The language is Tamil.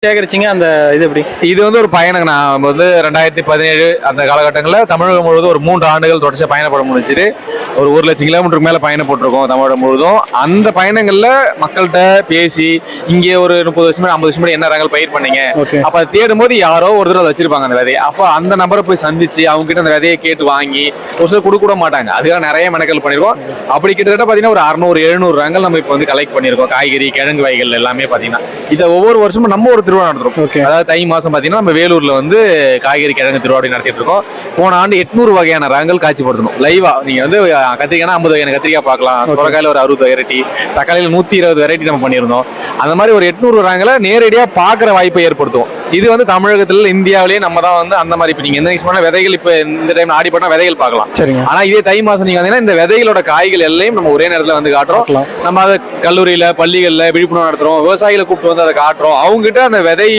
சேகரிச்சிங்க அந்த இது எப்படி? இது வந்து ஒரு பயணங்க. நான் வந்து 2017 அந்த காலகட்டங்களில் தமிழகம் முழுவதும் ஒரு 3 ஆண்டுகள் தொடர்ச்சியாக பயணப்பட முடிஞ்சுது. ஒரு 1,00,000 கிலோமீட்டருக்கு மேலே பயணப்பட்டிருக்கோம் தமிழகம் முழுவதும். அந்த பயணங்களில் மக்கள்கிட்ட பேசி இங்கே ஒரு 30 வருஷம் 50 வருஷம் என்ன ரகங்கள் பயிர் பண்ணீங்க, அப்போ அதை தேடும் போது யாரோ ஒரு தடவை வச்சிருப்பாங்க அந்த விதையை. அப்போ அந்த நபரை போய் சந்திச்சு அவங்க கிட்ட அந்த விதையை கேட்டு வாங்கி ஒரு சில கொடுக்க கூட மாட்டாங்க. அதுக்காக நிறைய மெனக்கல் பண்ணியிருக்கோம். அப்படி கிட்டத்தட்ட பார்த்தீங்கன்னா ஒரு 600-700 ரகங்கள் நம்ம இப்போ வந்து கலெக்ட் பண்ணியிருக்கோம். காய்கறி கிழங்கு வகைகள் எல்லாமே பார்த்தீங்கன்னா இதை ஒவ்வொரு வருஷமும் நம்ம ஒரு திருவிழா நடத்துறோம். அதாவது தை மாசம் பாத்தீங்கன்னா நம்ம வேலூர்ல வந்து காய்கறி கிழங்கு திருவாடி நடத்திட்டு இருக்கோம். போன ஆண்டு 800 வகையான ரகங்கள் காட்சிப்படுத்தணும் லைவா. நீங்க வந்து கத்திரிக்காய் 50 வகையான கத்திரிக்காய் பார்க்கலாம், சுரக்காயில ஒரு 60 வெரைட்டி, தக்காளியில 120 வெரைட்டி நம்ம பண்ணியிருந்தோம். அந்த மாதிரி ஒரு 800 ரகங்களை நேரடியா பாக்குற வாய்ப்பை ஏற்படுத்துவோம். இது வந்து தமிழகத்தில் இந்தியாவிலேயே நம்ம தான் வந்து அந்த மாதிரி. இப்ப நீங்க என்ன பண்ண விதைகள் இப்ப இந்த டைம் ஆடி பண்ணா விதைகள் பார்க்கலாம். சரிங்க. ஆனா இதே தை மாசம் நீங்க வந்தீங்கன்னா இந்த விதைகளோட காய்கள் எல்லாம் நம்ம ஒரே நேரத்துல வந்து காட்டுறோம். நம்ம அதை கல்லூரியில பள்ளிகள்ல விழிப்புணர்வு நடத்துறோம், விவசாயிகளை கூப்பிட்டு வந்து அதை காட்டுறோம். அவங்க கிட்ட அந்த விதை